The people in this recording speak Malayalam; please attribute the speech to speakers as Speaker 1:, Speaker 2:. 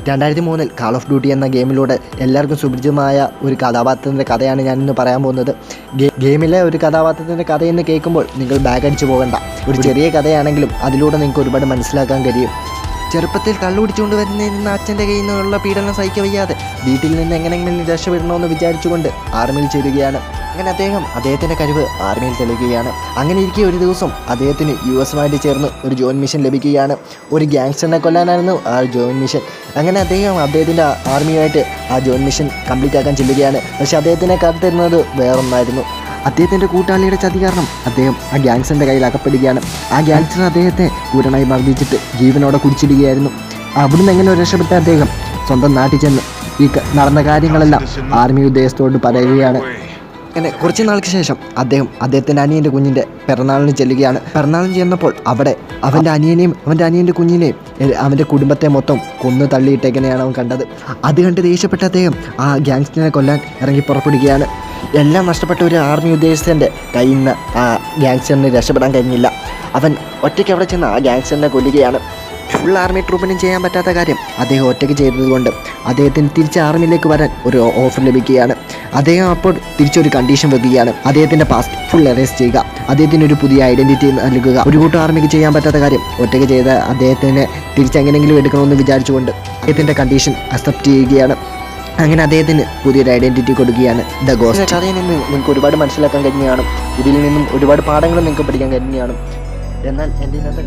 Speaker 1: 2003 കാൾ ഓഫ് ഡ്യൂട്ടി എന്ന ഗെയിമിലൂടെ എല്ലാവർക്കും സുപരിചിതമായ ഒരു കഥാപാത്രത്തിൻ്റെ കഥയാണ് ഞാനിന്ന് പറയാൻ പോകുന്നത്. ഗെയിമിലെ ഒരു കഥാപാത്രത്തിൻ്റെ കഥയെന്ന് കേൾക്കുമ്പോൾ നിങ്ങൾ ബാഗ് അടിച്ചു പോകണ്ട. ഒരു ചെറിയ കഥയാണെങ്കിലും അതിലൂടെ നിങ്ങൾക്ക് ഒരുപാട് മനസ്സിലാക്കാൻ കഴിയും. ചെറുപ്പത്തിൽ കള്ളുപിടിച്ചുകൊണ്ട് വരുന്ന അച്ഛൻ്റെ കയ്യിൽ നിന്നുള്ള പീഡനം സഹിക്കാൻ വയ്യാതെ വീട്ടിൽ നിന്ന് എങ്ങനെയെങ്കിലും രക്ഷപ്പെടണമെന്ന് വിചാരിച്ചുകൊണ്ട് ആർമിയിൽ ചേരുകയാണ്. അങ്ങനെ അദ്ദേഹത്തിൻ്റെ കഴിവ് ആർമിയിൽ തെളിയുകയാണ്. അങ്ങനെ ഇരിക്കെ ഒരു ദിവസം അദ്ദേഹത്തിന് US-മായിട്ട് ചേർന്ന് ഒരു ജോയിൻ മിഷൻ ലഭിക്കുകയാണ്. ഒരു ഗ്യാങ്സ്റ്ററിനെ കൊല്ലാനായിരുന്നു ആ ജോയിൻ മിഷൻ. അങ്ങനെ അദ്ദേഹത്തിൻ്റെ ആർമിയുമായിട്ട് ആ ജോയിൻ മിഷൻ കംപ്ലീറ്റ് ആക്കാൻ ചെല്ലുകയാണ്. പക്ഷേ അദ്ദേഹത്തിനെ കാത്തിരുന്നത് വേറൊന്നായിരുന്നു. അദ്ദേഹത്തിൻ്റെ കൂട്ടാളിയുടെ ചതി കാരണം അദ്ദേഹം ആ ഗ്യാങ്സ്റ്ററിൻ്റെ കയ്യിൽ അകപ്പെടുകയാണ്. ആ ഗ്യാങ്സ്റ്റർ അദ്ദേഹത്തെ ക്രൂരമായി മർദ്ദിച്ചിട്ട് ജീവനോടെ കുടിച്ചിടുകയായിരുന്നു. അവിടുന്ന് എങ്ങനെ രക്ഷപ്പെട്ട അദ്ദേഹം സ്വന്തം നാട്ടിൽ ചെന്ന് ഈ നടന്ന കാര്യങ്ങളെല്ലാം ആർമി ഉദ്യോഗസ്ഥരോട് പറയുകയാണ്. അങ്ങനെ കുറച്ച് നാൾക്ക് ശേഷം അദ്ദേഹത്തിൻ്റെ അനിയൻ്റെ കുഞ്ഞിൻ്റെ പിറന്നാളിന് ചെല്ലുകയാണ്. പിറന്നാളിന് ചെന്നപ്പോൾ അവിടെ അവൻ്റെ അനിയനെയും അവൻ്റെ അനിയൻ്റെ കുഞ്ഞിനെയും അവൻ്റെ കുടുംബത്തെ മൊത്തം കൊന്നു തള്ളിയിട്ടേക്കെയാണ് അവൻ കണ്ടത്. അത് കണ്ട് ദേഷ്യപ്പെട്ട അദ്ദേഹം ആ ഗ്യാങ്സ്റ്ററിനെ കൊല്ലാൻ ഇറങ്ങി പുറപ്പെടുകയാണ്. എല്ലാം നഷ്ടപ്പെട്ട ഒരു ആർമി ഉദ്യോഗസ്ഥൻ്റെ കയ്യിൽ നിന്ന് ആ ഗ്യാങ്സ്റ്ററിന് രക്ഷപ്പെടാൻ കഴിഞ്ഞില്ല. അവൻ ഒറ്റയ്ക്ക് അവിടെ ചെന്ന് ആ ഗ്യാങ്സ്റ്ററിനെ കൊല്ലുകയാണ്. ഫുൾ ആർമി ട്രൂപ്പിനും ചെയ്യാൻ പറ്റാത്ത കാര്യം അദ്ദേഹം ഒറ്റയ്ക്ക് ചെയ്തതുകൊണ്ട് അദ്ദേഹത്തിന് തിരിച്ച് ആർമിയിലേക്ക് വരാൻ ഒരു ഓഫർ ലഭിക്കുകയാണ്. അദ്ദേഹം അപ്പോൾ തിരിച്ചൊരു കണ്ടീഷൻ വെക്കുകയാണ്. അദ്ദേഹത്തിൻ്റെ പാസ്റ്റ് ഫുൾ എറേസ് ചെയ്യുക, അദ്ദേഹത്തിന് ഒരു പുതിയ ഐഡൻറ്റിറ്റി നൽകുക. ഒരു കൂട്ടം ആർമിക്ക് ചെയ്യാൻ പറ്റാത്ത കാര്യം ഒറ്റയ്ക്ക് ചെയ്ത അദ്ദേഹത്തിന് തിരിച്ചെങ്ങനെയെങ്കിലും എടുക്കണമെന്ന് വിചാരിച്ചുകൊണ്ട് അദ്ദേഹത്തിൻ്റെ കണ്ടീഷൻ അക്സെപ്റ്റ് ചെയ്യുകയാണ്. അങ്ങനെ അദ്ദേഹത്തിന് പുതിയൊരു ഐഡൻറ്റിറ്റി കൊടുക്കുകയാണ്. The ghost. കഥയിൽ നിന്ന് നിങ്ങൾക്ക് ഒരുപാട് മനസ്സിലാക്കാൻ കഴിഞ്ഞതാണ്. ഇതിൽ നിന്നും ഒരുപാട് പാഠങ്ങൾ നിങ്ങൾക്ക് പഠിക്കാൻ കഴിഞ്ഞതാണ്. എന്നാൽ എൻ്റെ ഇന്നത്തെ